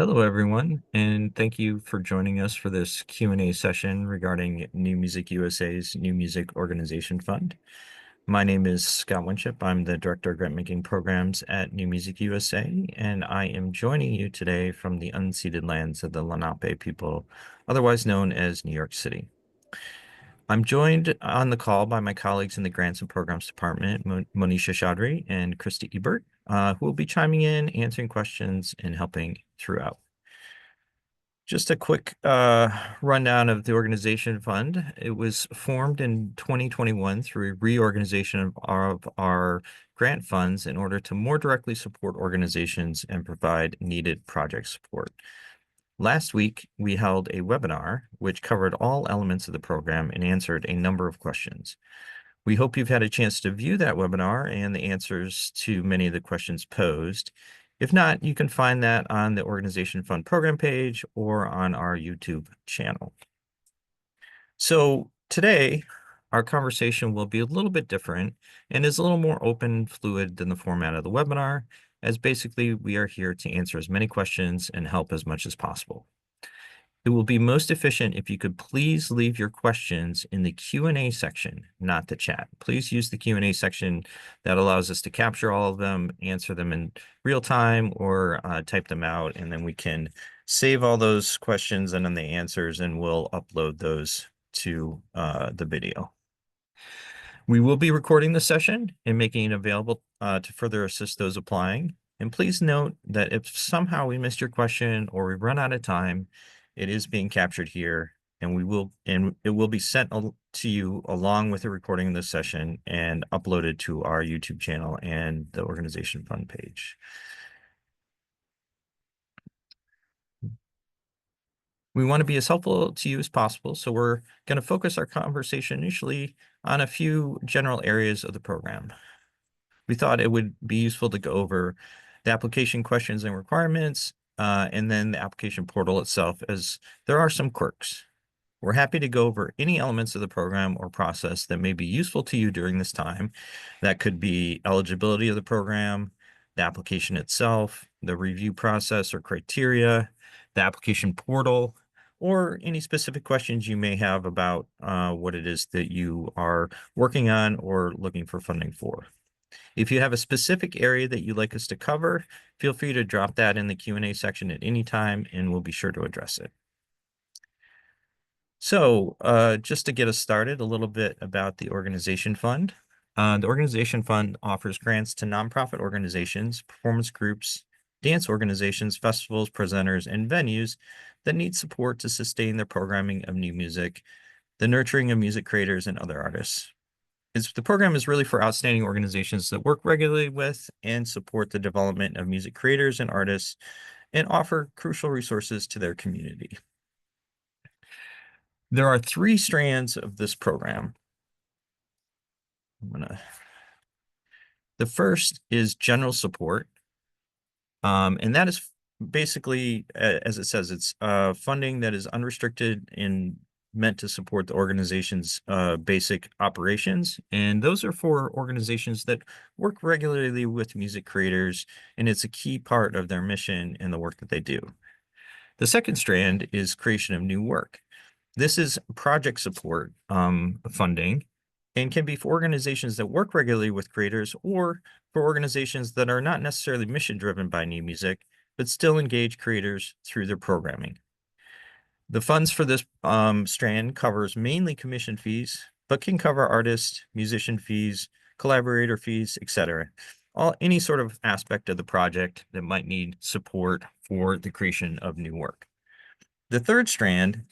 Hello, everyone, and thank you for joining us for this Q&A session regarding New Music USA's New Music Organization Fund. My name is Scott Winship. I'm the Director of Grant-Making Programs at New Music USA, and I am joining you today from the unceded lands of the Lenape people, otherwise known as New York City. I'm joined on the call by my colleagues in the Grants and Programs Department, Monisha Chaudhry and Christy Ebert, who will be chiming in, answering questions, and helping throughout. Just a quick rundown of the organization fund. It was formed in 2021 through a reorganization of our grant funds in order to more directly support organizations and provide needed project support. Last week, we held a webinar which covered all elements of the program and answered a number of questions. We hope you've had a chance to view that webinar and the answers to many of the questions posed. If not, you can find that on the Organization Fund program page or on our YouTube channel. So today, our conversation will be a little bit different and is a little more open and fluid than the format of the webinar, as basically we are here to answer as many questions and help as much as possible. It will be most efficient if you could please leave your questions in the Q&A section, not the chat. Please use the Q&A section. That allows us to capture all of them, answer them in real time, or type them out, and then we can save all those questions and then the answers, and we'll upload those to the video. We will be recording the session and making it available to further assist those applying. And please note that if somehow we missed your question or we run out of time, it is being captured here, and it will be sent to you along with the recording of this session and uploaded to our YouTube channel and the Organization Fund page. We want to be as helpful to you as possible, so we're going to focus our conversation initially on a few general areas of the program. We thought it would be useful to go over the application questions and requirements, and then the application portal itself, as there are some quirks. We're happy to go over any elements of the program or process that may be useful to you during this time. That could be eligibility of the program, the application itself, the review process or criteria, the application portal, or any specific questions you may have about what it is that you are working on or looking for funding for. If you have a specific area that you'd like us to cover, feel free to drop that in the Q&A section at any time, and we'll be sure to address it. So just to get us started, a little bit about the Organization Fund. The Organization Fund offers grants to nonprofit organizations, performance groups, dance organizations, festivals, presenters, and venues that need support to sustain their programming of new music, the nurturing of music creators, and other artists. The program is really for outstanding organizations that work regularly with and support the development of music creators and artists and offer crucial resources to their community. There are 3 strands of this program. The first is general support, and that is basically, as it says, it's funding that is unrestricted and meant to support the organization's basic operations. And those are for organizations that work regularly with music creators, and it's a key part of their mission and the work that they do. The second strand is creation of new work. This is project support funding, and can be for organizations that work regularly with creators or for organizations that are not necessarily mission-driven by new music, but still engage creators through their programming. The funds for this strand covers mainly commission fees, but can cover artist, musician fees, collaborator fees, etc. Any sort of aspect of the project that might need support for the creation of new work. The third strand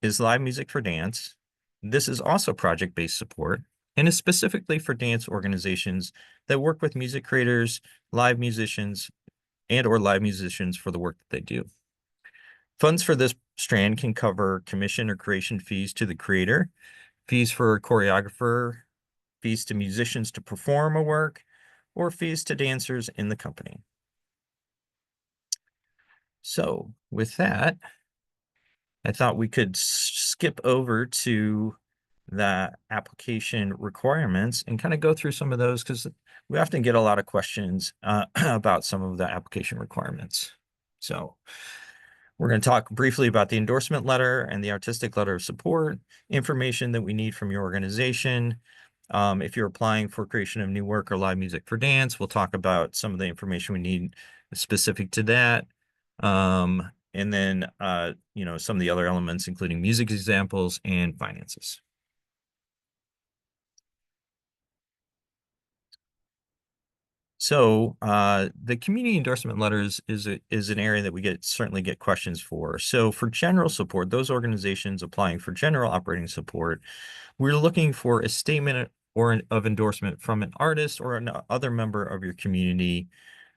is live music for dance. This is also project-based support and is specifically for dance organizations that work with music creators, live musicians, and/or live musicians for the work that they do. Funds for this strand can cover commission or creation fees to the creator, fees for a choreographer, fees to musicians to perform a work, or fees to dancers in the company. So with that, I thought we could skip over to the application requirements and kind of go through some of those, because we often get a lot of questions about some of the application requirements. So We're going to talk briefly about the endorsement letter and the artistic letter of support, information that we need from your organization. If you're applying for creation of new work or live music for dance, we'll talk about some of the information we need specific to that. And then, some of the other elements, including music examples and finances. So the community endorsement letters is an area that we certainly get questions for. So for general support, those organizations applying for general operating support, we're looking for a statement of endorsement from an artist or another member of your community.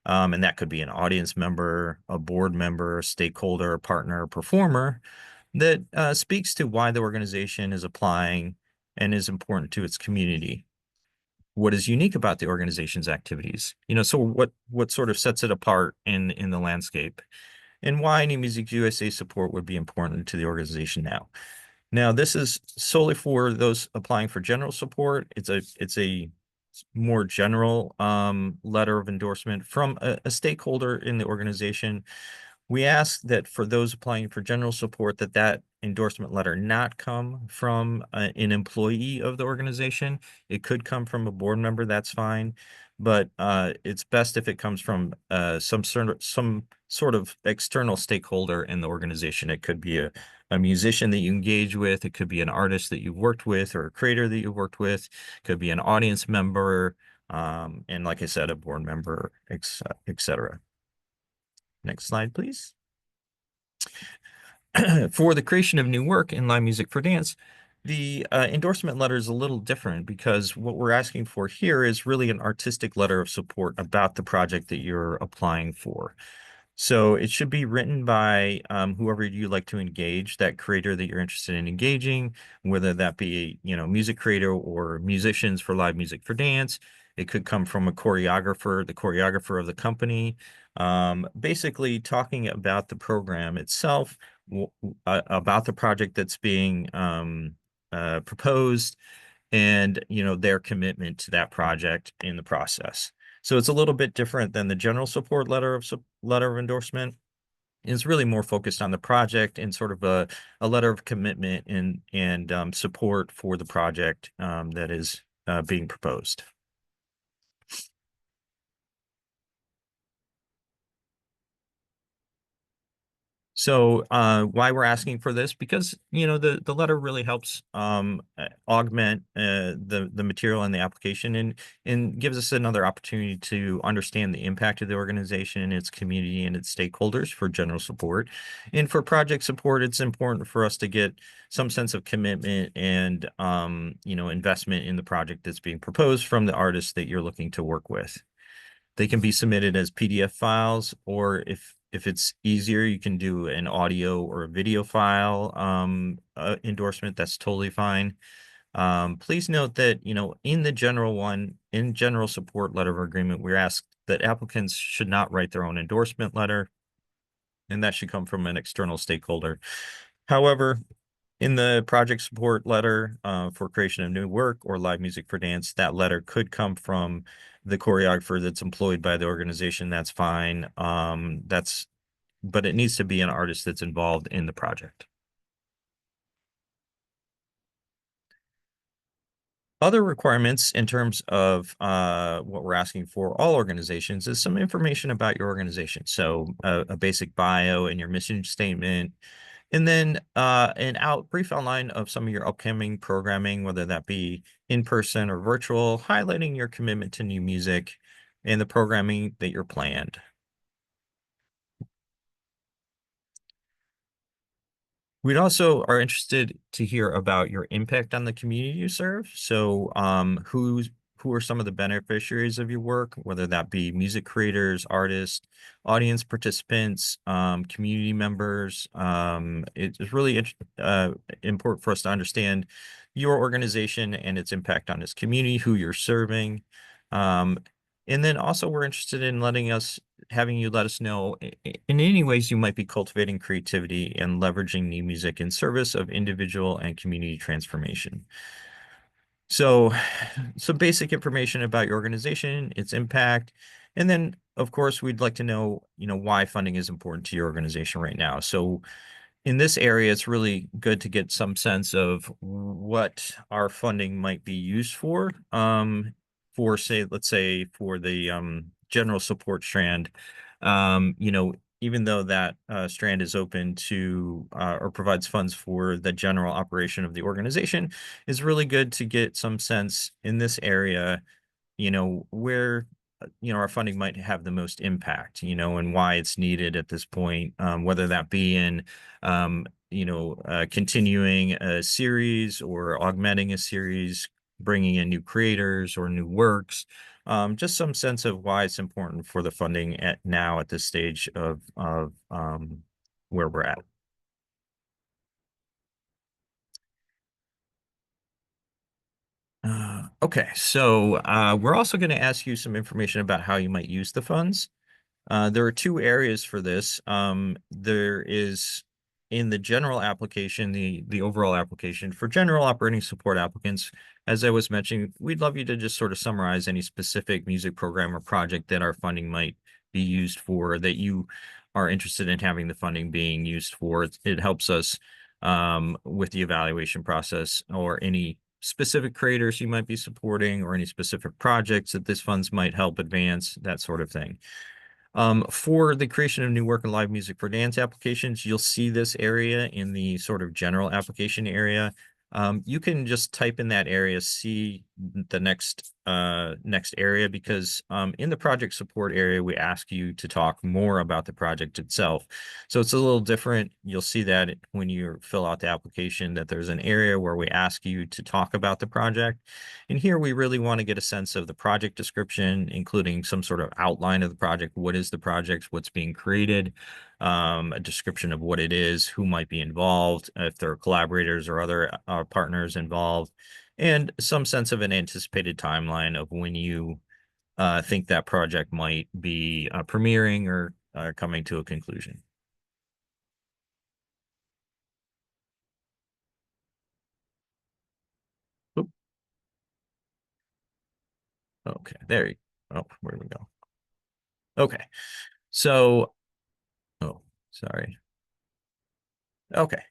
And that could be an audience member, a board member, stakeholder, partner, performer that speaks to why the organization is applying and is important to its community. What is unique about the organization's activities? So what sort of sets it apart in the landscape, and why New Music USA support would be important to the organization now. Now, this is solely for those applying for general support. It's a more general letter of endorsement from a stakeholder in the organization. We ask that for those applying for general support, that endorsement letter not come from an employee of the organization. It could come from a board member, that's fine. But it's best if it comes from some sort of external stakeholder in the organization. It could be a musician that you engage with. It could be an artist that you've worked with, or a creator that you've worked with. It could be an audience member, and like I said, a board member, etc. Next slide, please. For the creation of new work in live music for dance, the endorsement letter is a little different, because what we're asking for here is really an artistic letter of support about the project that you're applying for. So it should be written by whoever you like to engage, that creator that you're interested in engaging, whether that be, music creator or musicians for live music for dance. It could come from a choreographer, the choreographer of the company, basically talking about the program itself, about the project that's being proposed, and their commitment to that project in the process. So it's a little bit different than the general support letter of endorsement. It's really more focused on the project and sort of a letter of commitment and support for the project that is being proposed. So why we're asking for this? Because the letter really helps augment the material and the application, and gives us another opportunity to understand the impact of the organization, its community, and its stakeholders for general support. And for project support, it's important for us to get some sense of commitment and investment in the project that's being proposed from the artist that you're looking to work with. They can be submitted as PDF files, or if it's easier, you can do an audio or a video file endorsement. That's totally fine. Please note that, in general support letter of agreement, we're asked that applicants should not write their own endorsement letter, and that should come from an external stakeholder. However, in the project support letter for creation of new work or live music for dance, that letter could come from the choreographer that's employed by the organization. That's fine. But it needs to be an artist that's involved in the project. Other requirements in terms of what we're asking for all organizations is some information about your organization. So a basic bio and your mission statement, and then brief outline of some of your upcoming programming, whether that be in person or virtual, highlighting your commitment to new music and the programming that you're planned. We'd also are interested to hear about your impact on the community you serve. So who are some of the beneficiaries of your work, whether that be music creators, artists, audience participants, community members. It's really important for us to understand your organization and its impact on its community, who you're serving. And then also we're interested in having you let us know in any ways you might be cultivating creativity and leveraging new music in service of individual and community transformation. So some basic information about your organization, its impact, And then, of course, we'd like to know, why funding is important to your organization right now. So in this area, it's really good to get some sense of what our funding might be used for. For say, let's say for the general support strand, even though that strand is open to or provides funds for the general operation of the organization, it's really good to get some sense in this area, where our funding might have the most impact, and why it's needed at this point, whether that be in continuing a series or augmenting a series, bringing in new creators or new works. Just some sense of why it's important for the funding at this stage of where we're at. Okay, so we're also going to ask you some information about how you might use the funds. There are two areas for this. There is in the general application, the overall application for general operating support applicants. As I was mentioning, we'd love you to just sort of summarize any specific music program or project that our funding might be used for, that you are interested in having the funding being used for. It helps us with the evaluation process, or any specific creators you might be supporting, or any specific projects that this funds might help advance, that sort of thing. For the creation of new work and live music for dance applications, you'll see this area in the sort of general application area. You can just type in that area, see the next area, because in the project support area, we ask you to talk more about the project itself. So it's a little different. You'll see that when you fill out the application, that there's an area where we ask you to talk about the project. And here we really want to get a sense of the project description, including some sort of outline of the project. What is the project? What's being created? A description of what it is, who might be involved, if there are collaborators or other partners involved, and some sense of an anticipated timeline of when you think that project might be premiering or coming to a conclusion. Oop. Okay, there you go. Oh, where do we go? Okay, so, oh, sorry. Okay.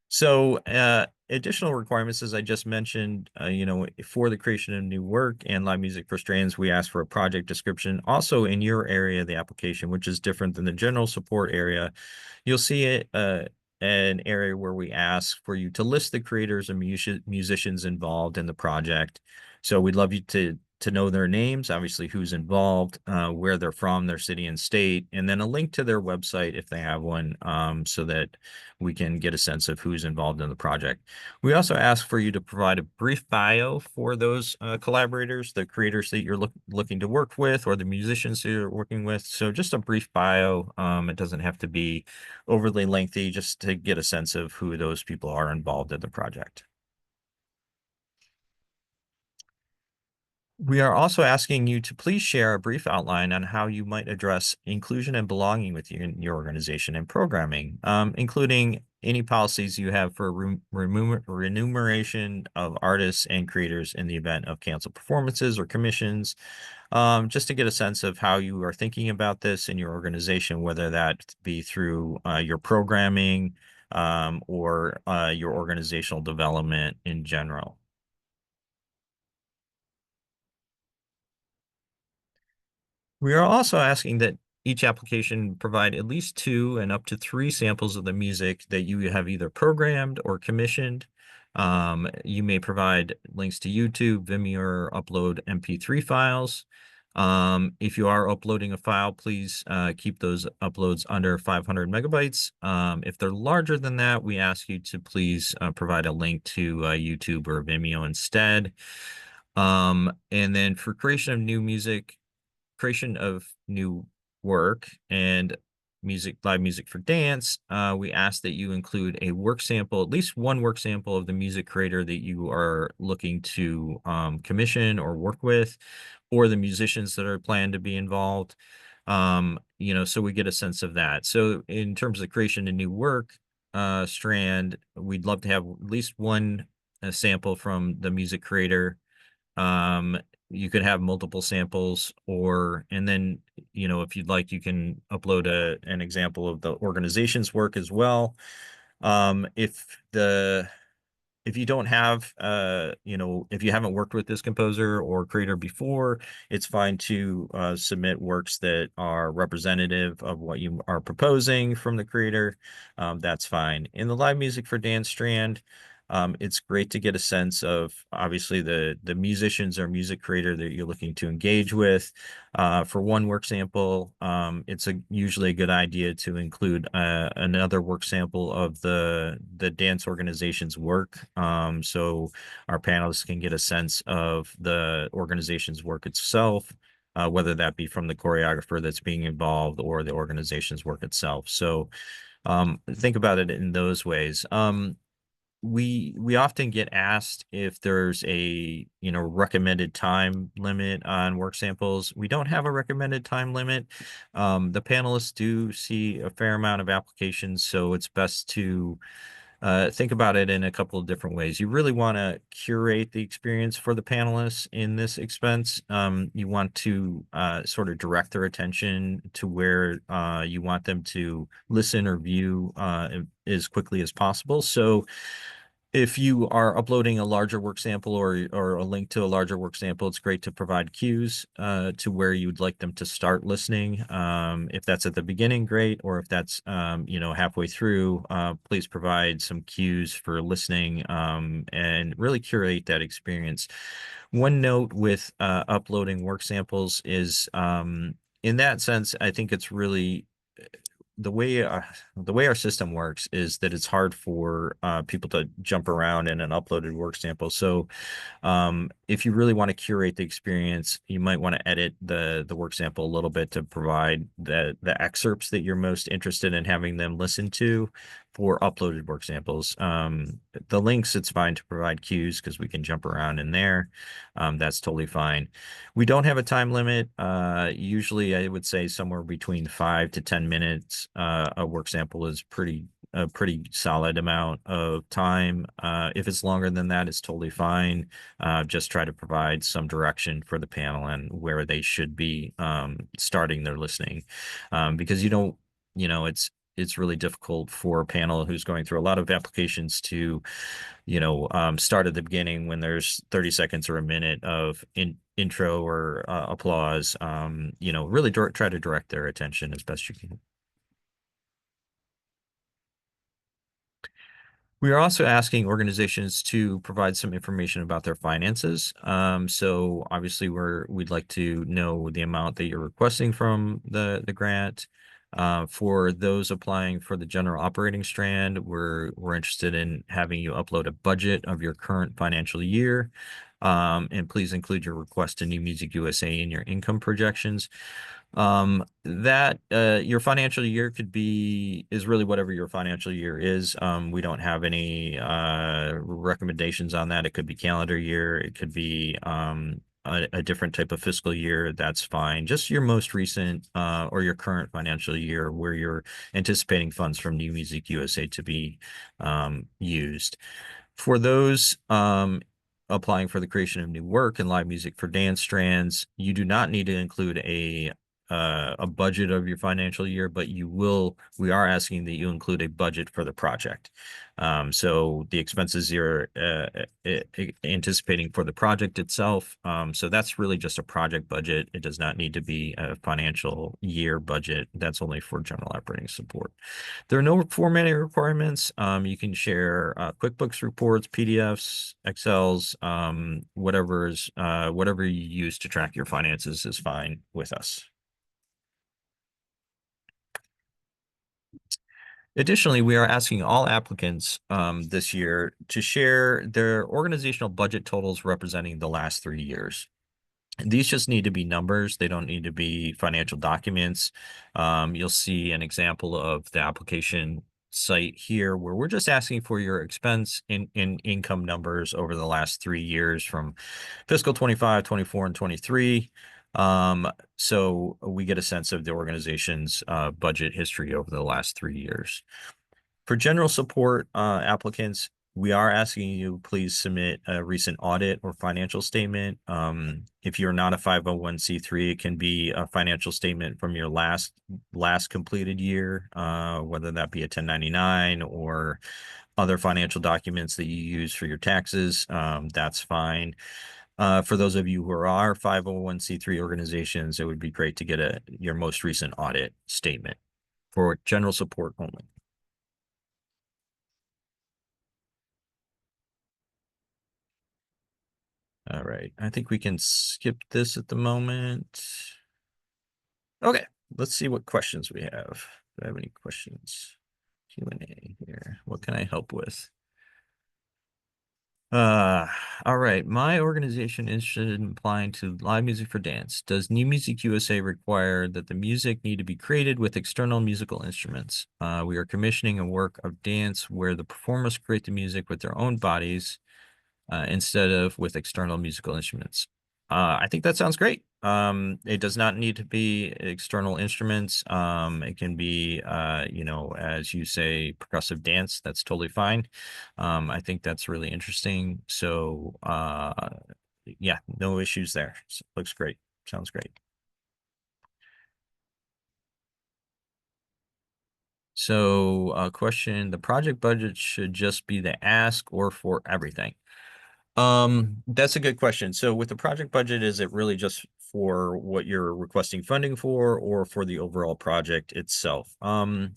So, additional requirements, as I just mentioned, for the creation of new work and live music for strands, we ask for a project description. Also, in your area of the application, which is different than the general support area, you'll see it an area where we ask for you to list the creators and musicians involved in the project. So we'd love you to know their names, obviously who's involved, where they're from, their city and state, and then a link to their website if they have one, so that we can get a sense of who's involved in the project. We also ask for you to provide a brief bio for those collaborators, the creators that you're looking to work with, or the musicians that you're working with. So just a brief bio. It doesn't have to be overly lengthy, just to get a sense of who those people are involved in the project. We are also asking you to please share a brief outline on how you might address inclusion and belonging with your organization and programming, including any policies you have for remuneration of artists and creators in the event of canceled performances or commissions, just to get a sense of how you are thinking about this in your organization, whether that be through your programming, or your organizational development in general. We are also asking that each application provide at least 2 and up to 3 samples of the music that you have either programmed or commissioned. You may provide links to YouTube, Vimeo, or upload MP3 files. If you are uploading a file, please keep those uploads under 500 megabytes. If they're larger than that, we ask you to please provide a link to YouTube or Vimeo instead. And then for creation of new work and live music for dance, we ask that you include a work sample, at least one work sample of the music creator that you are looking to commission or work with, or the musicians that are planned to be involved. So we get a sense of that. So in terms of creation of new work strand, we'd love to have at least one sample from the music creator. you could have multiple samples, and then, if you'd like, you can upload an example of the organization's work as well. If you don't have, if you haven't worked with this composer or creator before, it's fine to submit works that are representative of what you are proposing from the creator. That's fine. In the live music for dance strand, it's great to get a sense of, obviously, the musicians or music creator that you're looking to engage with. For one work sample, it's usually a good idea to include another work sample of the dance organization's work, so our panelists can get a sense of the organization's work itself, whether that be from the choreographer that's being involved or the organization's work itself. So think about it in those ways. We often get asked if there's a recommended time limit on work samples. We don't have a recommended time limit. The panelists do see a fair amount of applications, so it's best to think about it in a couple of different ways. You really want to curate the experience for the panelists in this expense. You want to sort of direct their attention to where you want them to listen or view as quickly as possible. So if you are uploading a larger work sample or a link to a larger work sample, it's great to provide cues to where you'd like them to start listening. If that's at the beginning, great. Or if that's halfway through, please provide some cues for listening, and really curate that experience. One note with uploading work samples is, in that sense, I think it's really the way our system works is that it's hard for people to jump around in an uploaded work sample. So if you really want to curate the experience, you might want to edit the work sample a little bit to provide the excerpts that you're most interested in having them listen to for uploaded work samples. The links, it's fine to provide cues because we can jump around in there. That's totally fine. We don't have a time limit. Usually I would say somewhere between 5 to 10 minutes. A work sample is a pretty solid amount of time. If it's longer than that, it's totally fine. Just try to provide some direction for the panel and where they should be starting their listening, because it's really difficult for a panel who's going through a lot of applications to start at the beginning when there's 30 seconds or a minute of intro or applause. Really try to direct their attention as best you can. We are also asking organizations to provide some information about their finances. So obviously we'd like to know the amount that you're requesting from the grant. For those applying for the general operating strand, we're interested in having you upload a budget of your current financial year. And please include your request to New Music USA in your income projections. That your financial year is really whatever your financial year is. We don't have any recommendations on that. It could be calendar year, it could be a different type of fiscal year. That's fine. Just your most recent or your current financial year where you're anticipating funds from New Music USA to be used. For those applying for the creation of new work and live music for dance strands, you do not need to include a budget of your financial year, but we are asking that you include a budget for the project. So the expenses you're anticipating for the project itself. So that's really just a project budget. It does not need to be a financial year budget. That's only for general operating support. There are no formatting requirements. You can share QuickBooks reports, PDFs, Excels, whatever you use to track your finances is fine with us. Additionally, we are asking all applicants this year to share their organizational budget totals representing the last 3 years. These just need to be numbers. They don't need to be financial documents. You'll see an example of the application site here where we're just asking for your expense in income numbers over the last 3 years from fiscal 25, 24, and 23. So we get a sense of the organization's budget history over the last 3 years. For general support applicants, We are asking you please submit a recent audit or financial statement. If you're not a 501c3, it can be a financial statement from your last completed year, whether that be a 1099 or other financial documents that you use for your taxes. That's fine. For those of you who are 501c3 organizations, it would be great to get your most recent audit statement for general support only. All right, I think we can skip this at the moment. Okay, let's see what questions we have. Do I have any questions? Q&A here. What can I help with? All right. My organization is interested in applying to live music for dance. Does New Music USA require that the music need to be created with external musical instruments? We are commissioning a work of dance where the performers create the music with their own bodies instead of with external musical instruments. I think that sounds great. It does not need to be external instruments. It can be, as you say, progressive dance. That's totally fine. I think that's really interesting. So, yeah, no issues there. Looks great. Sounds great. So, question, the project budget should just be the ask or for everything? That's a good question. So with the project budget, is it really just for what you're requesting funding for or for the overall project itself? I've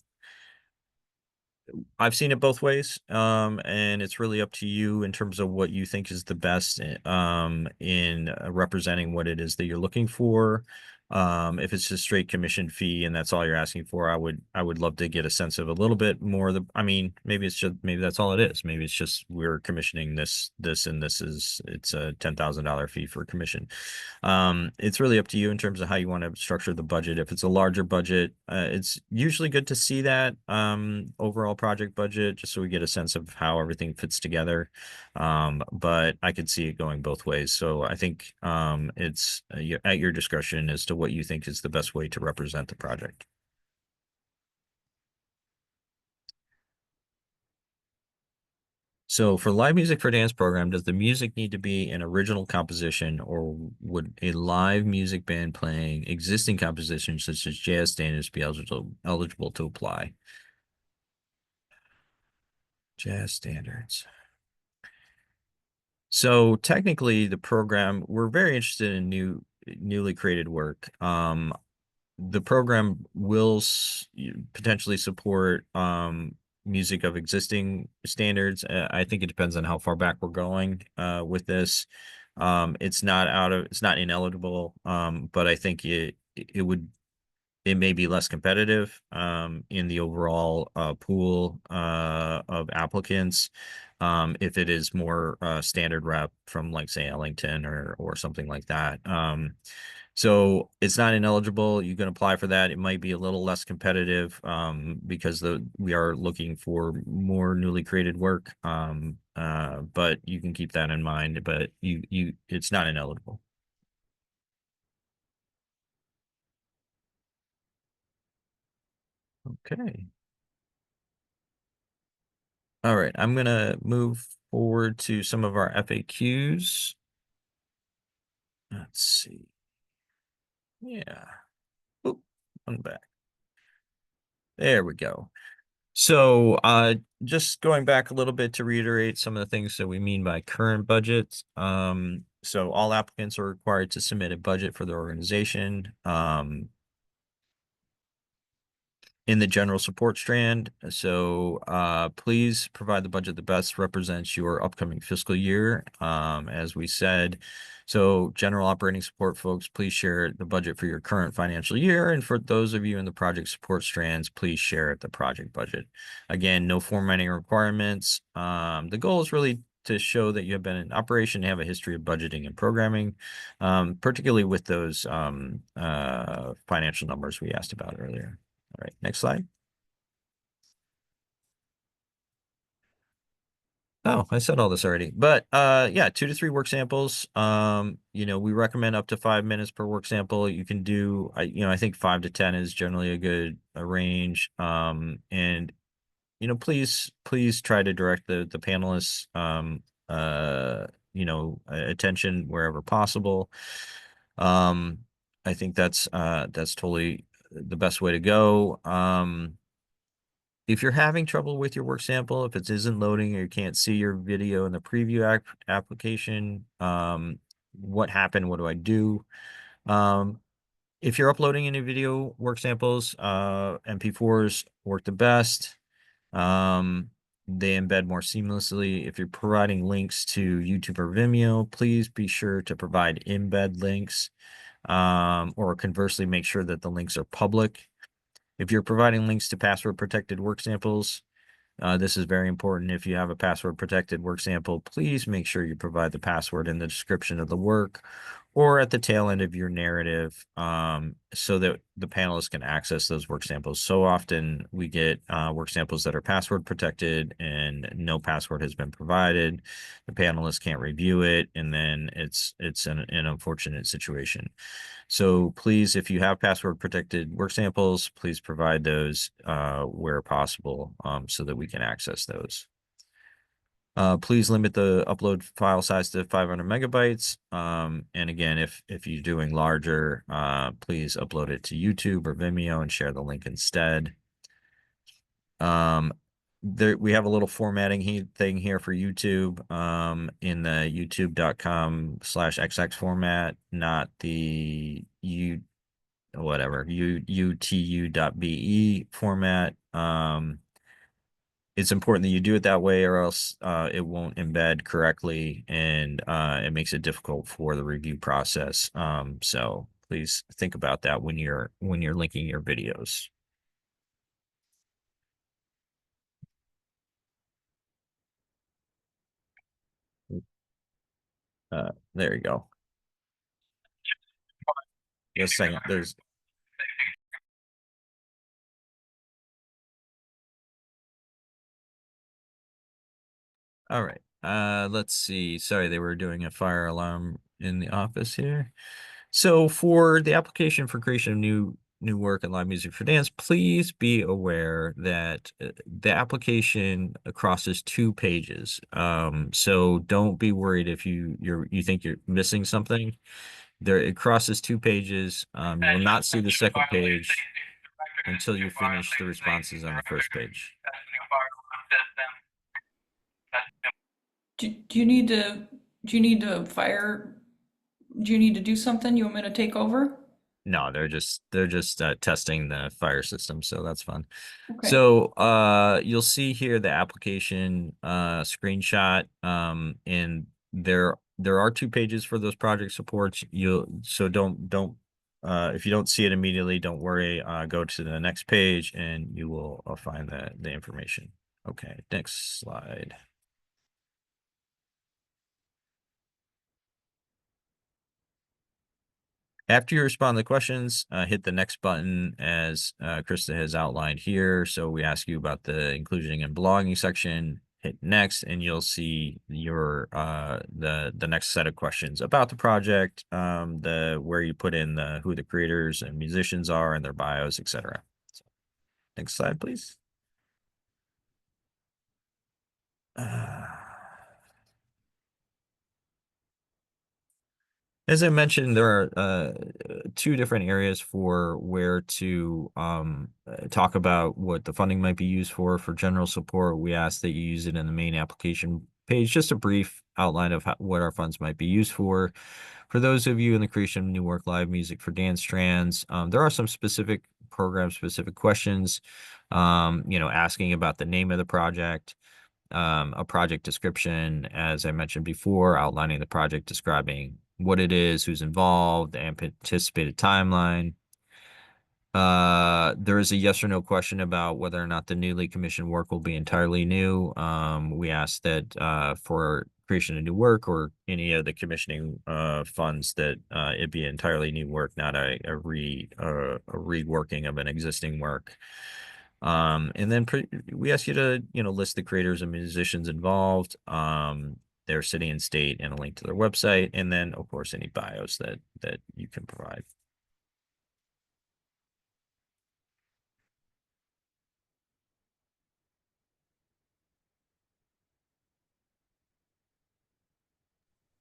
seen it both ways. And it's really up to you in terms of what you think is the best in representing what it is that you're looking for. If it's just straight commission fee and that's all you're asking for, I would love to get a sense of a little bit more. I mean, maybe that's all it is. Maybe it's just we're commissioning this, and it's a $10,000 fee for commission. It's really up to you in terms of how you want to structure the budget. If it's a larger budget, it's usually good to see that overall project budget just so we get a sense of how everything fits together. But I could see it going both ways. So I think it's at your discretion as to what you think is the best way to represent the project. So for live music for dance program, does the music need to be an original composition, or would a live music band playing existing compositions such as jazz standards be eligible to apply? Jazz standards. So technically the program, we're very interested in newly created work. The program will potentially support music of existing standards. I think it depends on how far back we're going with this. It's not ineligible, but I think it may be less competitive in the overall pool of applicants if it is more standard rep from, like, say, Ellington or something like that. So it's not ineligible. You can apply for that. It might be a little less competitive because we are looking for more newly created work. But you can keep that in mind. But it's not ineligible. Okay. All right. I'm gonna move forward to some of our FAQs. Let's see. Yeah. Oop, one back. There we go. So just going back a little bit to reiterate some of the things that we mean by current budgets. So all applicants are required to submit a budget for their organization. In the general support strand. So please provide the budget that best represents your upcoming fiscal year. As we said, so general operating support folks, please share the budget for your current financial year. And for those of you in the project support strands, please share the project budget. Again, no formatting requirements. The goal is really to show that you have been in operation, have a history of budgeting and programming, particularly with those financial numbers we asked about earlier. All right, next slide. Oh, I said all this already, but yeah, 2 to 3 work samples. We recommend up to 5 minutes per work sample. You can do, I think 5 to 10 is generally a good range. And please try to direct the panelists, attention wherever possible. I think that's totally the best way to go. If you're having trouble with your work sample, if it isn't loading or you can't see your video in the preview application, what happened? What do I do? If you're uploading any video work samples, MP4s work the best. They embed more seamlessly. If you're providing links to YouTube or Vimeo, please be sure to provide embed links, or conversely, make sure that the links are public. If you're providing links to password protected work samples, this is very important. If you have a password protected work sample, please make sure you provide the password in the description of the work or at the tail end of your narrative, so that the panelists can access those work samples. So often we get work samples that are password protected and no password has been provided. The panelists can't review it, and then it's an unfortunate situation. So please, if you have password protected work samples, please provide those where possible, so that we can access those. Please limit the upload file size to 500 megabytes. And again, if you're doing larger, please upload it to YouTube or Vimeo and share the link instead. We have a little formatting thing here for YouTube, in the youtube.com/xx format, not the utu.be format. It's important that you do it that way, or else it won't embed correctly, and it makes it difficult for the review process. So please think about that when you're linking your videos. There you go. Just saying, there's all right. Let's see. Sorry, they were doing a fire alarm in the office here. So for the application for creation of new work and live music for dance, please be aware that the application crosses 2 pages. So don't be worried if you think you're missing something. It crosses 2 pages. You will not see the second page until you finish the responses on the first page. Do you need to do you need to fire do you need to do something? You want me to take over? No, they're just testing the fire system, so that's fun. Okay. So you'll see here the application screenshot, and there are 2 pages for those project supports. Don't if you don't see it immediately, don't worry. Go to the next page and you will find the information. Okay, next slide. After you respond to the questions, hit the next button as Krista has outlined here. So we ask you about the inclusion and blogging section. Hit next, and you'll see your the next set of questions about the project, the where you put in who the creators and musicians are and their bios, etc. So, next slide, please. As I mentioned, there are 2 different areas for where to talk about what the funding might be used for. For general support, we ask that you use it in the main application page, just a brief outline of what our funds might be used for. For those of you in the creation of new work, live music for dance strands, there are some specific program-specific questions, asking about the name of the project, a project description, as I mentioned before, outlining the project, describing what it is, who's involved, the anticipated timeline. There is a yes or no question about whether or not the newly commissioned work will be entirely new. We ask that for creation of new work or any of the commissioning funds that it be entirely new work, not a reworking of an existing work. And then we ask you to, list the creators and musicians involved, their city and state, and a link to their website, and then of course any bios that you can provide.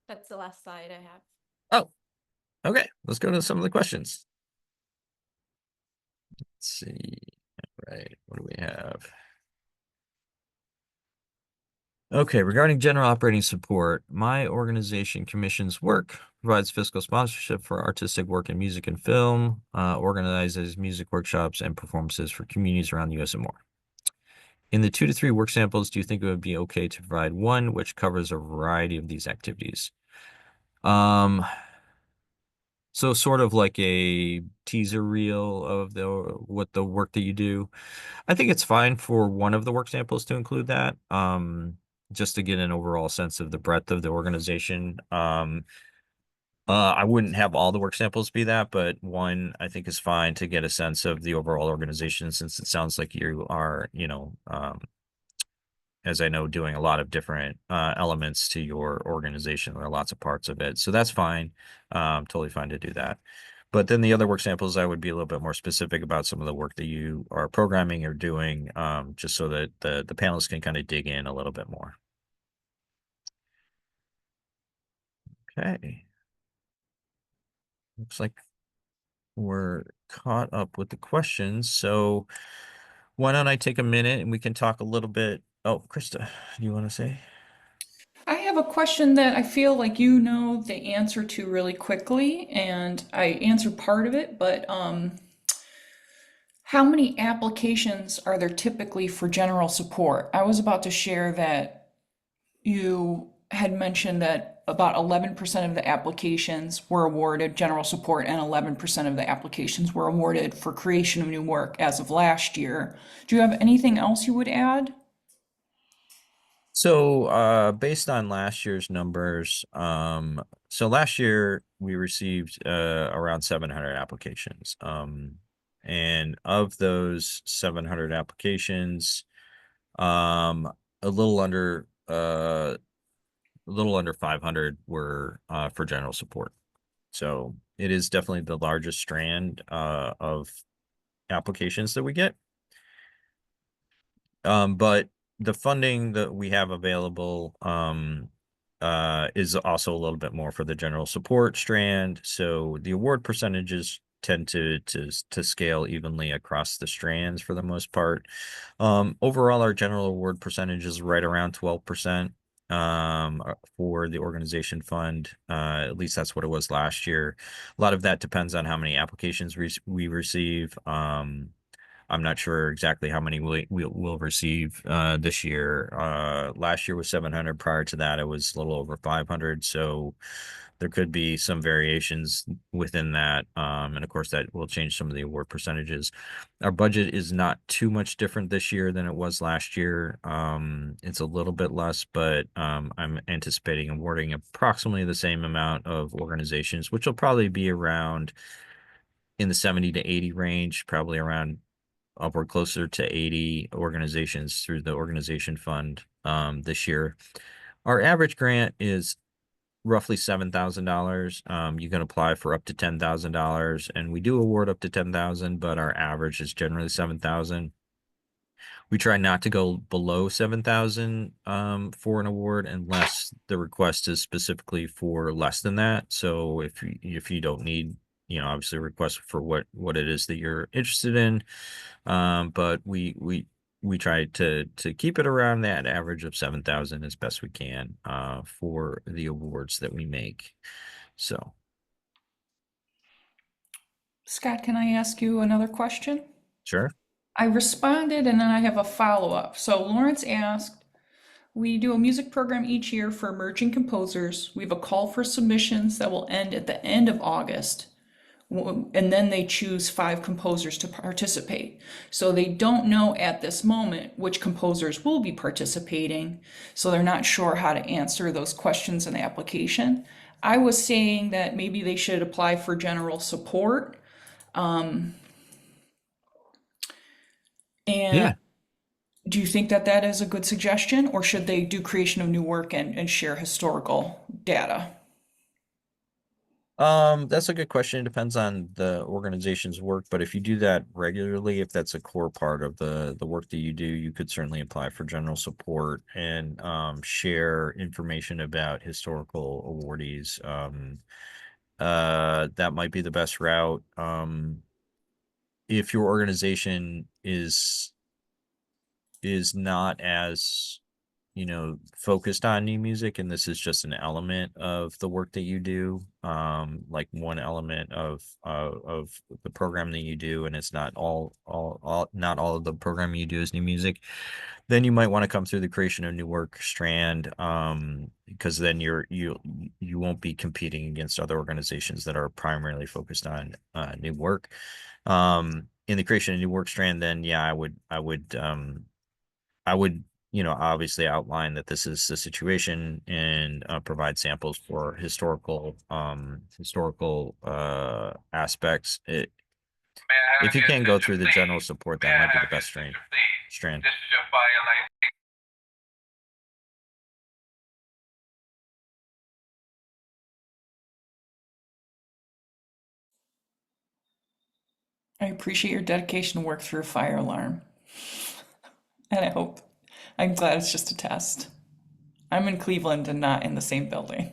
That's the last slide I have. Oh, okay. Let's go to some of the questions. Let's see. All right. What do we have? Okay, regarding general operating support, my organization commissions work, provides fiscal sponsorship for artistic work in music and film, organizes music workshops and performances for communities around the U.S. and more. In the 2 to 3 work samples, do you think it would be okay to provide one which covers a variety of these activities? So sort of like a teaser reel of what the work that you do. I think it's fine for one of the work samples to include that, just to get an overall sense of the breadth of the organization. I wouldn't have all the work samples be that, but one I think is fine to get a sense of the overall organization, since it sounds like you are, as I know, doing a lot of different elements to your organization. There are lots of parts of it. So that's fine. Totally fine to do that. But then the other work samples, I would be a little bit more specific about some of the work that you are programming or doing, just so that the panelists can kind of dig in a little bit more. Okay. Looks like we're caught up with the questions. So why don't I take a minute and we can talk a little bit. Oh, Krista, do you want to say? I have a question that I feel like you know the answer to really quickly, and I answered part of it, but how many applications are there typically for general support? I was about to share that you had mentioned that about 11% of the applications were awarded general support and 11% of the applications were awarded for creation of new work as of last year. Do you have anything else you would add? So, based on last year's numbers, so last year we received around 700 applications. And of those 700 applications, a little under a little under 500 were for general support. So it is definitely the largest strand of applications that we get. But the funding that we have available is also a little bit more for the general support strand. So the award percentages tend to scale evenly across the strands for the most part. Overall, our general award percentage is right around 12% for the organization fund. At least that's what it was last year. A lot of that depends on how many applications we receive. I'm not sure exactly how many we'll receive this year. Last year was 700. Prior to that, it was a little over 500. So there could be some variations within that. And of course, that will change some of the award percentages. Our budget is not too much different this year than it was last year. It's a little bit less, but I'm anticipating awarding approximately the same amount of organizations, which will probably be around in the 70 to 80 range, probably around upward closer to 80 organizations through the organization fund this year. Our average grant is roughly $7,000. You can apply for up to $10,000, and we do award up to 10,000, but our average is generally 7,000. We try not to go below 7,000 for an award unless the request is specifically for less than that. So if you don't need, obviously request for what it is that you're interested in, but we try to keep it around that average of 7,000 as best we can for the awards that we make. So Scott, can I ask you another question? sure. I responded and then I have a follow-up. So Lawrence asked, we do a music program each year for emerging composers. We have a call for submissions that will end at the end of August. And then they choose 5 composers to participate. So they don't know at this moment which composers will be participating. So they're not sure how to answer those questions in the application. I was saying that maybe they should apply for general support. And Yeah. do you think that that is a good suggestion, or should they do creation of new work and share historical data? That's a good question. It depends on the organization's work, but if you do that regularly, if that's a core part of the work that you do, you could certainly apply for general support and share information about historical awardees. That might be the best route. If your organization is not as focused on new music, and this is just an element of the work that you do, like one element of the program that you do, and it's not not all of the programming you do is new music, then you might want to come through the creation of new work strand, because then you won't be competing against other organizations that are primarily focused on new work. In the creation of new work strand, then yeah, I would, obviously outline that this is the situation and provide samples for historical aspects. May I If have you your can go attention, through the general please? support, May that I might be the have your best attention, please? strand. This is your fire line. I appreciate your dedication to work through a fire alarm. And I'm glad it's just a test. I'm in Cleveland and not in the same building.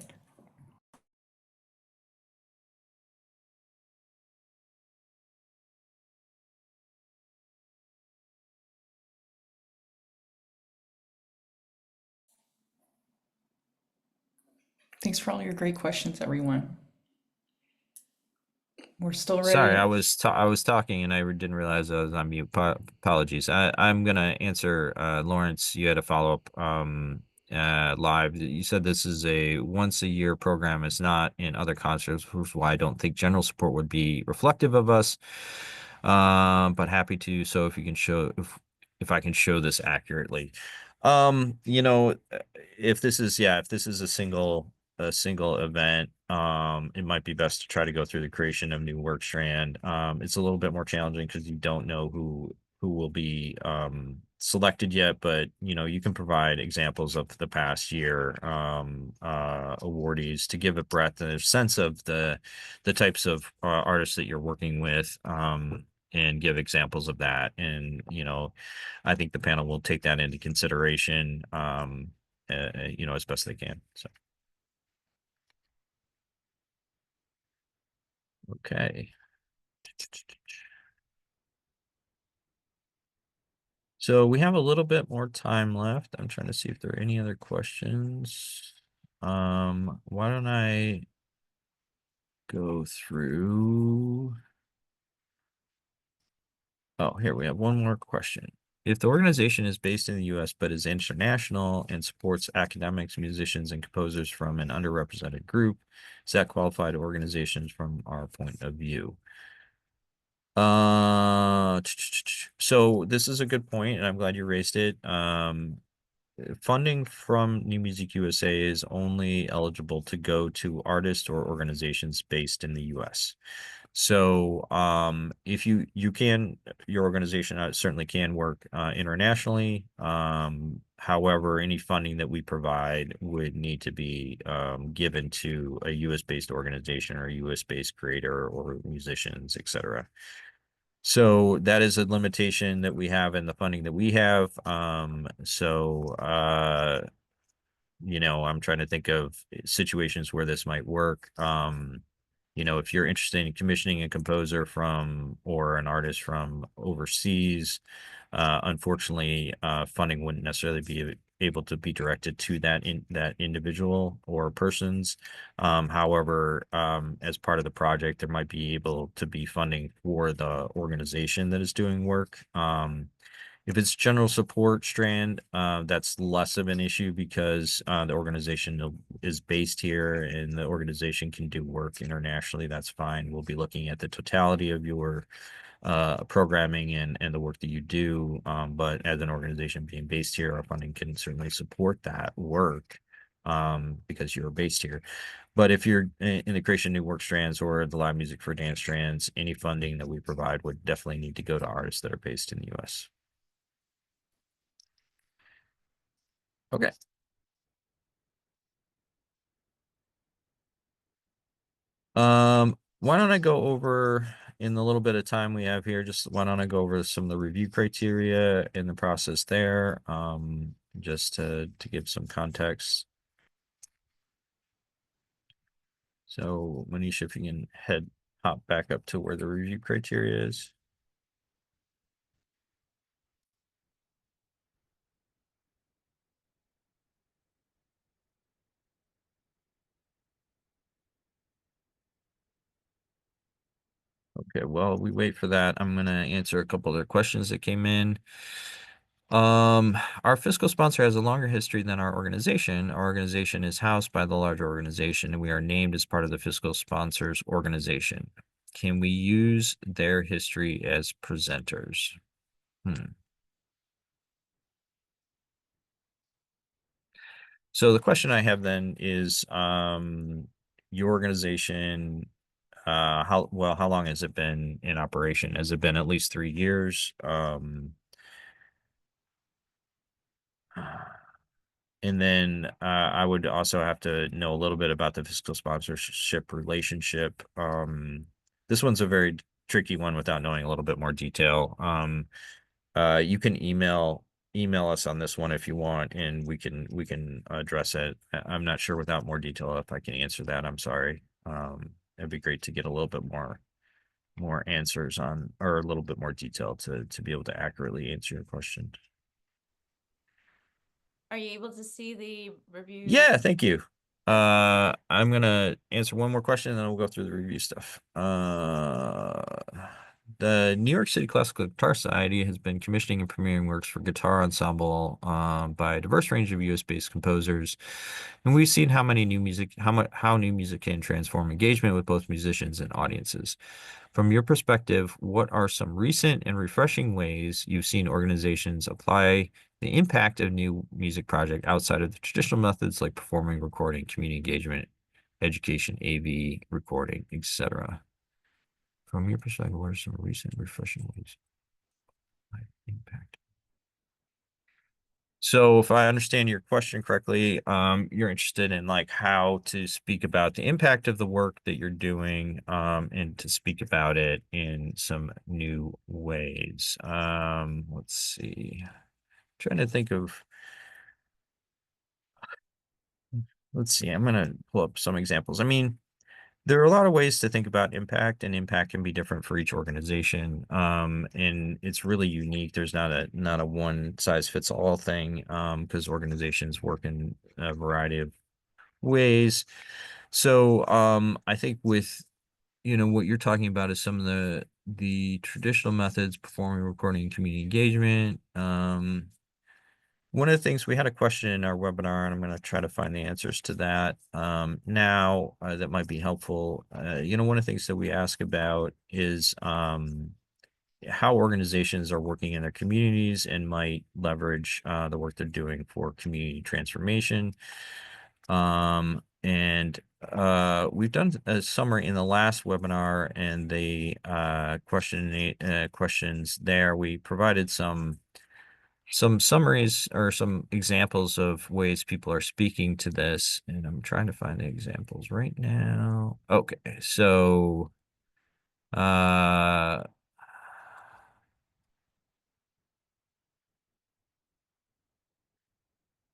Thanks for all your great questions, everyone. We're still ready Sorry, to. I was talking and I didn't realize I was on mute. Apologies. I'm gonna answer Lawrence. You had a follow-up live. You said this is a once a year program. It's not in other concerts, which is why I don't think general support would be reflective of us. But happy to. So if you can show if I can show this accurately. If this is if this is a single event, it might be best to try to go through the creation of new work strand. It's a little bit more challenging because you don't know who will be selected yet, but you can provide examples of the past year awardees to give a breadth and a sense of the types of artists that you're working with, and give examples of that. And I think the panel will take that into consideration, as best they can. So. Okay. So we have a little bit more time left. I'm trying to see if there are any other questions. Why don't I go through? Oh, here we have one more question. If the organization is based in the US but is international and supports academics, musicians, and composers from an underrepresented group, is that qualified organizations from our point of view? So this is a good point, and I'm glad you raised it. Funding from New Music USA is only eligible to go to artists or organizations based in the US. So, if your organization certainly can work internationally. However, any funding that we provide would need to be given to a US based organization or a US based creator or musicians, etc. So that is a limitation that we have in the funding that we have. I'm trying to think of situations where this might work. If you're interested in commissioning a composer from or an artist from overseas, unfortunately, funding wouldn't necessarily be able to be directed to that individual or persons. However, as part of the project, there might be able to be funding for the organization that is doing work. If it's general support strand, that's less of an issue because the organization is based here and the organization can do work internationally. That's fine. We'll be looking at the totality of your programming and the work that you do. But as an organization being based here, our funding can certainly support that work because you're based here. But if you're in the creation of new work strands or the live music for dance strands, any funding that we provide would definitely need to go to artists that are based in the US. Okay. Why don't I go over in the little bit of time we have here, just why don't I go over some of the review criteria in the process there, just to give some context. So Manisha, if you can hop back up to where the review criteria is. Okay, while we wait for that, I'm gonna answer a couple other questions that came in. Our fiscal sponsor has a longer history than our organization. Our organization is housed by the larger organization, and we are named as part of the fiscal sponsor's organization. Can we use their history as presenters? So the question I have then is, your organization, how long has it been in operation? Has it been at least 3 years? And then I would also have to know a little bit about the fiscal sponsorship relationship. This one's a very tricky one without knowing a little bit more detail. You can email us on this one if you want, and we can address it. I'm not sure without more detail if I can answer that. I'm sorry. It'd be great to get a little bit more answers on, or a little bit more detail to be able to accurately answer your question. Are you able to see the review? Yeah, thank you. I'm gonna answer one more question and then we'll go through the review stuff. The New York City Classical Guitar Society has been commissioning and premiering works for guitar ensemble by a diverse range of US-based composers, and we've seen how new music can transform engagement with both musicians and audiences. From your perspective, what are some recent and refreshing ways you've seen organizations apply the impact of new music project outside of the traditional methods like performing, recording, community engagement, education, AV, recording, etc.? From your perspective, what are some recent refreshing ways impact? So if I understand your question correctly, you're interested in like how to speak about the impact of the work that you're doing, and to speak about it in some new ways. Let's see. Trying to think of, let's see, I'm gonna pull up some examples. I mean, there are a lot of ways to think about impact, and impact can be different for each organization. And it's really unique. There's not a one size fits all thing, because organizations work in a variety of ways. So I think with what you're talking about is some of the traditional methods, performing, recording, community engagement. One of the things, we had a question in our webinar, and I'm going to try to find the answers to that now, that might be helpful. One of the things that we ask about is how organizations are working in their communities and might leverage the work they're doing for community transformation. And we've done a summary in the last webinar, and the questions there, we provided some summaries or some examples of ways people are speaking to this, and I'm trying to find the examples right now. Okay, so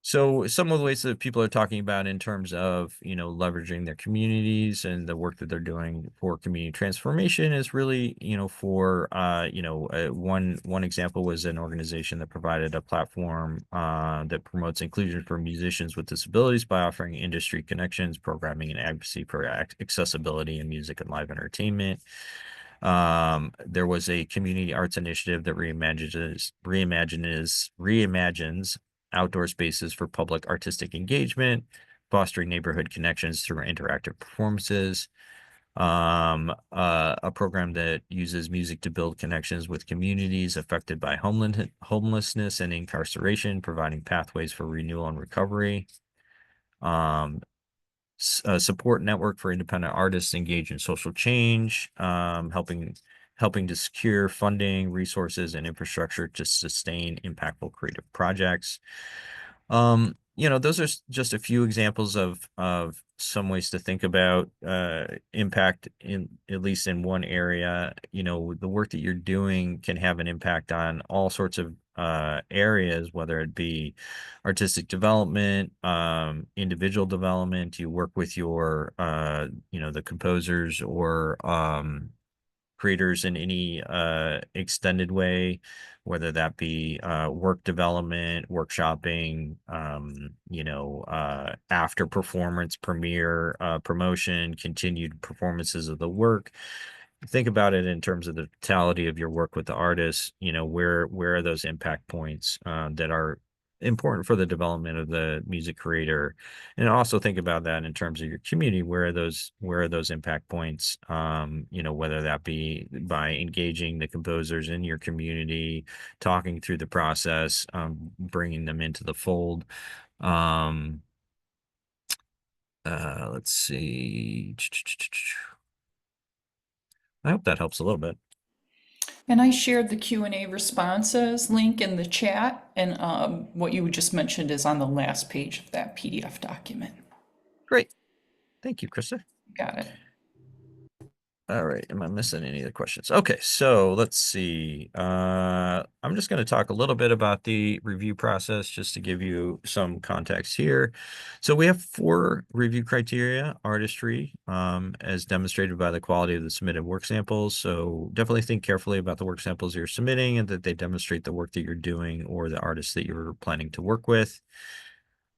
so some of the ways that people are talking about in terms of, leveraging their communities and the work that they're doing for community transformation is really, for, one example was an organization that provided a platform that promotes inclusion for musicians with disabilities by offering industry connections, programming, and advocacy for accessibility in music and live entertainment. There was a community arts initiative that reimagines outdoor spaces for public artistic engagement, fostering neighborhood connections through interactive performances. A program that uses music to build connections with communities affected by homelessness and incarceration, providing pathways for renewal and recovery. A support network for independent artists engaged in social change, helping to secure funding, resources, and infrastructure to sustain impactful creative projects. you know, those are just a few examples of some ways to think about impact in at least in one area. You know, the work that you're doing can have an impact on all sorts of areas, whether it be artistic development, individual development. You work with your you know, the composers or creators in any extended way, whether that be work development, workshopping, you know, after performance, premiere, promotion, continued performances of the work. Think about it in terms of the totality of your work with the artist. You know, where are those impact points that are important for the development of the music creator, and also think about that in terms of your community. Where are those impact points, you know, whether that be by engaging the composers in your community, talking through the process, bringing them into the fold. Let's see. I hope that helps a little bit. And I shared the Q&A responses link in the chat, and what you just mentioned is on the last page of that PDF document. Great. Thank you, Krista. Got it. All right. Am I missing any of the questions? Okay, so let's see. I'm just going to talk a little bit about the review process just to give you some context here. So we have 4 review criteria: artistry, as demonstrated by the quality of the submitted work samples. So definitely think carefully about the work samples you're submitting and that they demonstrate the work that you're doing or the artist that you're planning to work with.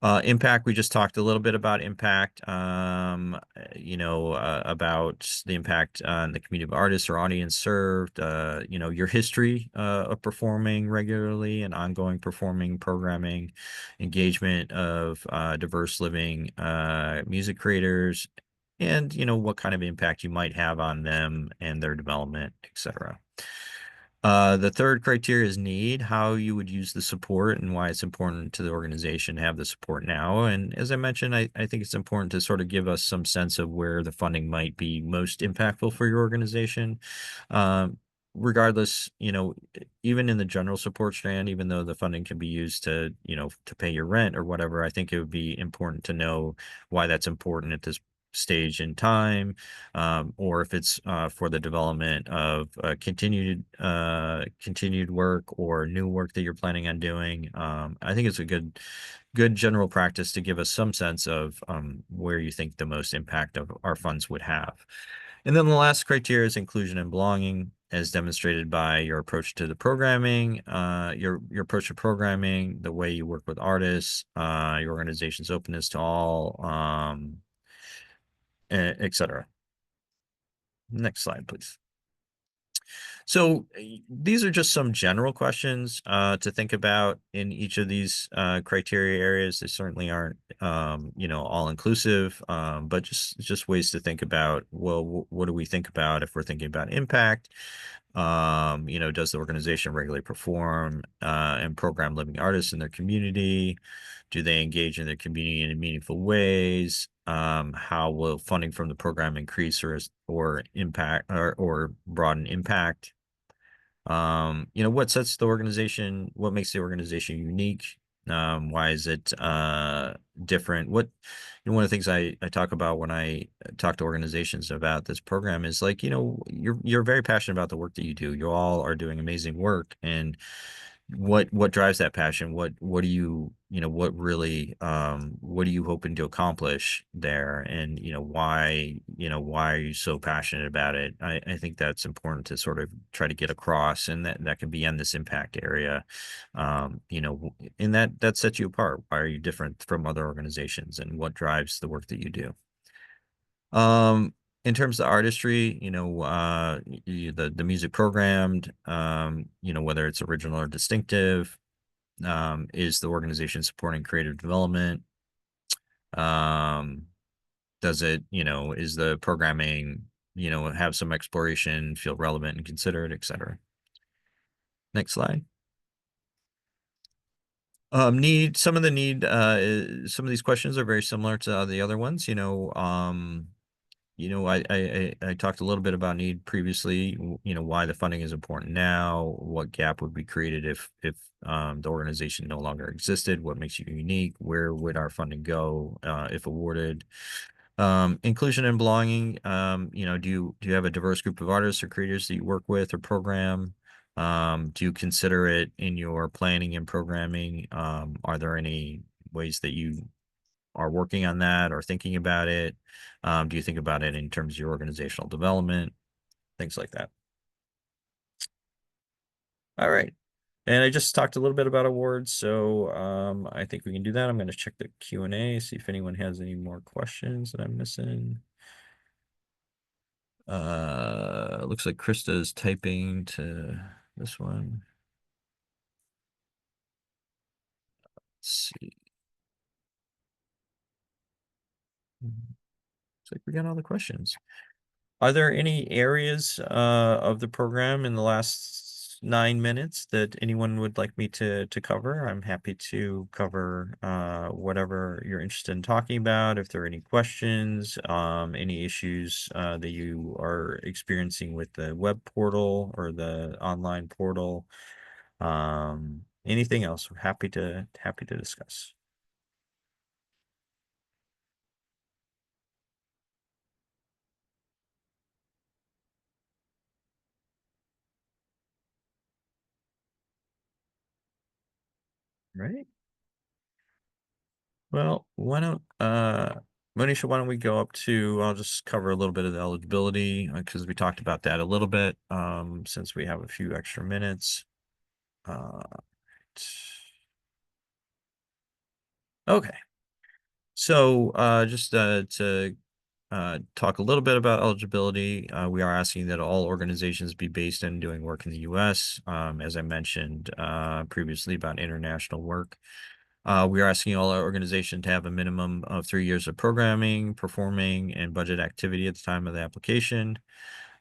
Impact, we just talked a little bit about impact, you know, about the impact on the community of artists or audience served, you know, your history of performing regularly and ongoing performing programming, engagement of diverse living music creators, and, you know, what kind of impact you might have on them and their development, etc. The third criteria is need, how you would use the support and why it's important to the organization to have the support now. And as I mentioned, I think it's important to sort of give us some sense of where the funding might be most impactful for your organization. Regardless, you know, even in the general support strand, even though the funding can be used to, you know, to pay your rent or whatever, I think it would be important to know why that's important at this stage in time, or if it's for the development of continued work or new work that you're planning on doing. I think it's a good general practice to give us some sense of where you think the most impact of our funds would have. And then the last criteria is inclusion and belonging, as demonstrated by your approach to the programming, your approach to programming, the way you work with artists, your organization's openness to all, etc. Next slide, please. So these are just some general questions to think about in each of these criteria areas. They certainly aren't, you know, all inclusive, but just ways to think about, well, what do we think about if we're thinking about impact? You know, does the organization regularly perform and program living artists in their community? Do they engage in their community in meaningful ways? How will funding from the program increase or impact or broaden impact? You know, what sets the organization, what makes the organization unique? Why is it different? What, you know, one of the things I talk about when I talk to organizations about this program is, like, you know, you're very passionate about the work that you do. You all are doing amazing work, and what drives that passion? What do you know, what really what are you hoping to accomplish there? And, you know, why are you so passionate about it? I think that's important to sort of try to get across, and that can be in this impact area. You know, and that sets you apart. Why are you different from other organizations, and what drives the work that you do? In terms of artistry, you know, the music programmed, you know, whether it's original or distinctive, is the organization supporting creative development? Does it, you know, is the programming, you know, have some exploration, feel relevant and considered, etc. Next slide. Some of these questions are very similar to the other ones, you know. I talked a little bit about need previously, why the funding is important now, what gap would be created if the organization no longer existed, what makes you unique, where would our funding go if awarded. Inclusion and belonging, do you have a diverse group of artists or creators that you work with or program? Do you consider it in your planning and programming? Are there any ways that you are working on that or thinking about it? Do you think about it in terms of your organizational development? Things like that. All right. And I just talked a little bit about awards, so I think we can do that. I'm going to check the Q&A, see if anyone has any more questions that I'm missing. Looks like Krista is typing to this one. Let's see. Looks like we got all the questions. Are there any areas of the program in the last 9 minutes that anyone would like me to cover? I'm happy to cover whatever you're interested in talking about. If there are any questions, any issues that you are experiencing with the web portal or the online portal, anything else, we're happy to discuss. Right. Well, why don't Monisha, why don't we go up to, I'll just cover a little bit of the eligibility because we talked about that a little bit since we have a few extra minutes. Okay. So just to talk a little bit about eligibility, we are asking that all organizations be based in doing work in the U.S. As I mentioned previously about international work. We are asking all our organizations to have a minimum of 3 years of programming, performing, and budget activity at the time of the application.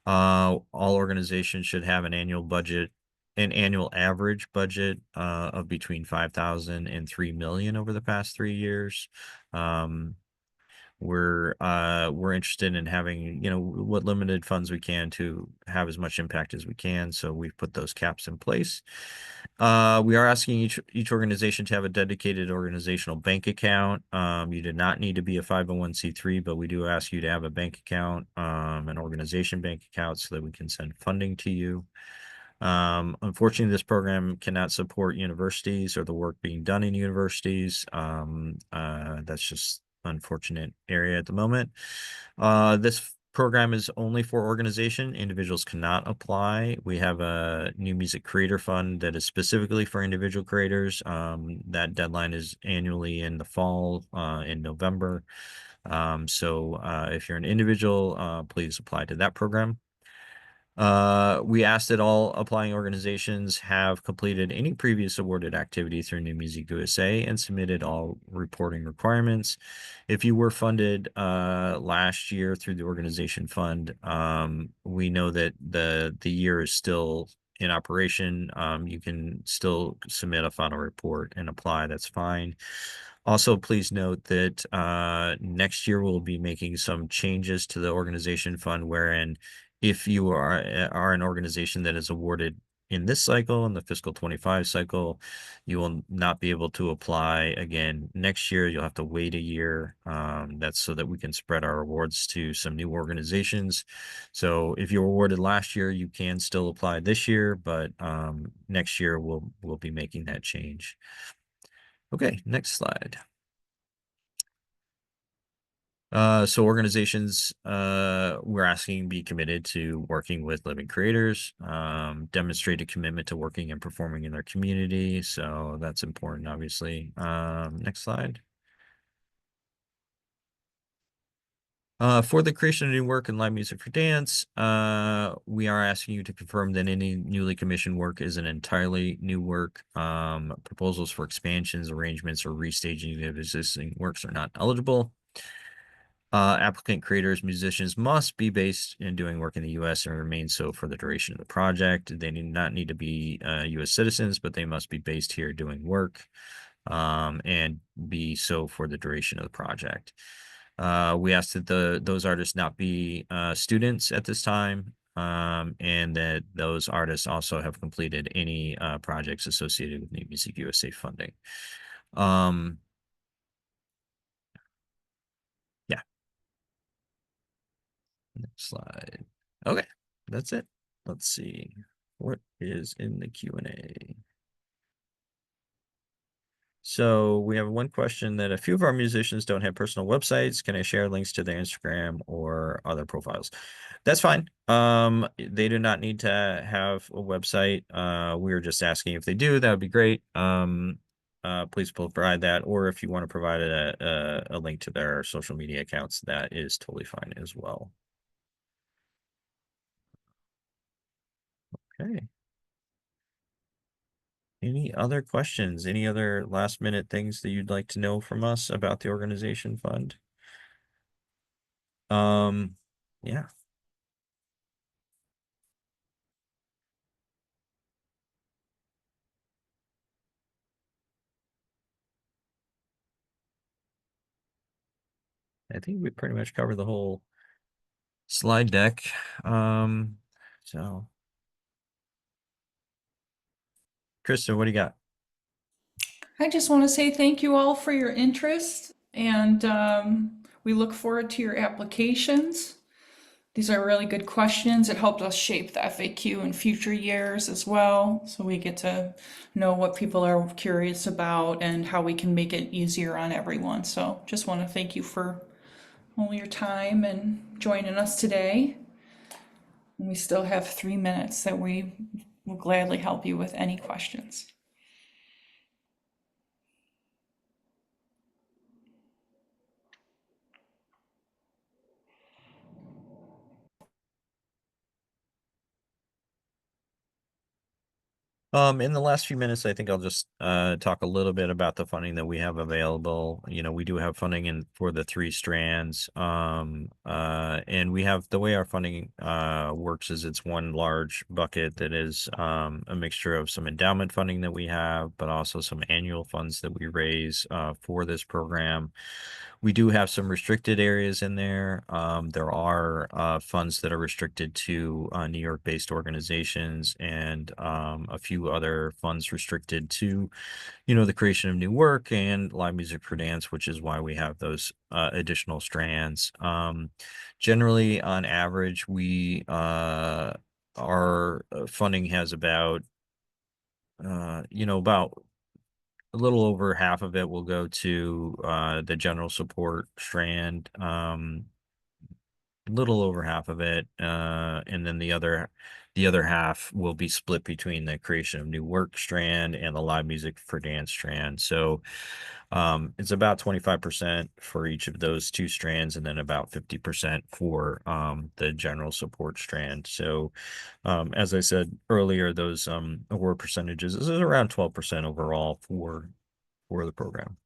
All organizations should have an annual average budget of between 5,000 and 3 million over the past 3 years. We're interested in having, what limited funds we can to have as much impact as we can. So we've put those caps in place. We are asking each organization to have a dedicated organizational bank account. You do not need to be a 501c3, but we do ask you to have a bank account, an organization bank account, so that we can send funding to you. Unfortunately, this program cannot support universities or the work being done in universities. That's just unfortunate area at the moment. This program is only for organization. Individuals cannot apply. We have a new music creator fund that is specifically for individual creators. That deadline is annually in the fall, in November. So if you're an individual, please apply to that program. We asked that all applying organizations have completed any previous awarded activity through New Music USA and submitted all reporting requirements. If you were funded last year through the organization fund, we know that the year is still in operation. You can still submit a final report and apply. That's fine. Also, please note that next year we'll be making some changes to the organization fund, wherein if you are an organization that is awarded in this cycle, in the fiscal 25 cycle, you will not be able to apply again next year. You'll have to wait a year. That's so that we can spread our awards to some new organizations. So if you were awarded last year, you can still apply this year, but next year we'll be making that change. Okay, next slide. So organizations, we're asking be committed to working with living creators, demonstrate a commitment to working and performing in their community. So that's important, obviously. Next slide. For the creation of new work and live music for dance, we are asking you to confirm that any newly commissioned work is an entirely new work. Proposals for expansions, arrangements, or restaging of existing works are not eligible. Applicant creators, musicians must be based in doing work in the U.S. and remain so for the duration of the project. They do not need to be U.S. citizens, but they must be based here doing work and be so for the duration of the project. We asked that those artists not be students at this time, and that those artists also have completed any projects associated with New Music USA funding. Yeah. Next slide. Okay, that's it. Let's see what is in the Q&A. So we have one question that a few of our musicians don't have personal websites. Can I share links to their Instagram or other profiles? That's fine. They do not need to have a website. We were just asking if they do, that would be great. Please provide that, or if you want to provide a link to their social media accounts, that is totally fine as well. Okay. Any other questions? Any other last minute things that you'd like to know from us about the organization fund? Yeah. I think we pretty much covered the whole slide deck. So Kristen, what do you got? I just want to say thank you all for your interest, and we look forward to your applications. These are really good questions. It helped us shape the FAQ in future years as well, so we get to know what people are curious about and how we can make it easier on everyone. So just want to thank you for all your time and joining us today. And we still have 3 minutes that we will gladly help you with any questions. In the last few minutes, I think I'll just talk a little bit about the funding that we have available. You know, we do have funding in for the 3 strands. And we have the way our funding works is it's one large bucket that is a mixture of some endowment funding that we have, but also some annual funds that we raise for this program. We do have some restricted areas in there. There are funds that are restricted to New York-based organizations, and a few other funds restricted to, you know, the creation of new work and live music for dance, which is why we have those additional strands. Generally, on average, we our funding has about you know, about a little over half of it will go to the general support strand, a little over half of it, and then the other half will be split between the creation of new work strand and the live music for dance strand. So it's about 25% for each of those 2 strands, and then about 50% for the general support strand. So as I said earlier, those award percentages is around 12% overall for the program.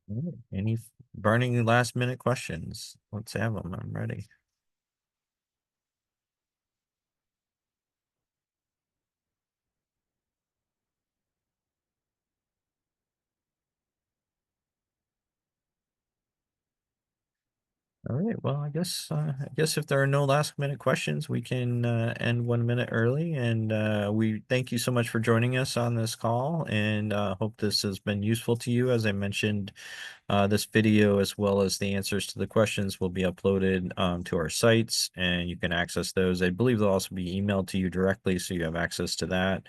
All right. Any burning last minute questions? Let's have them. I'm ready. All right. Well, I guess if there are no last minute questions, we can end 1 minute early. And we thank you so much for joining us on this call, and hope this has been useful to you. As I mentioned, this video, as well as the answers to the questions, will be uploaded to our sites, and you can access those. I believe they'll also be emailed to you directly, so you have access to that.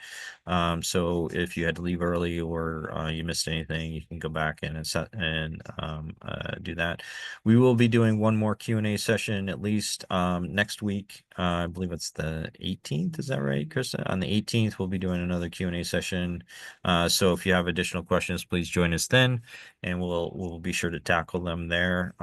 So if you had to leave early or you missed anything, you can go back and do that. We will be doing one more Q&A session at least next week. I believe it's the 18th. Is that right, Krista? On the 18th, we'll be doing another Q&A session. So if you have additional questions, please join us then, and we'll be sure to tackle them there.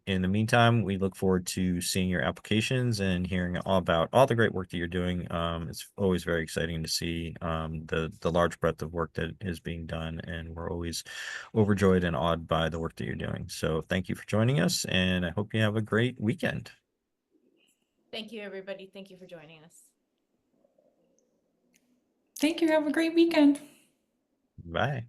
In the meantime, we look forward to seeing your applications and hearing all about all the great work that you're doing. It's always very exciting to see the large breadth of work that is being done, and we're always overjoyed and awed by the work that you're doing. So thank you for joining us, and I hope you have a great weekend. Thank you, everybody. Thank you for joining us. Thank you. Have a great weekend. Bye.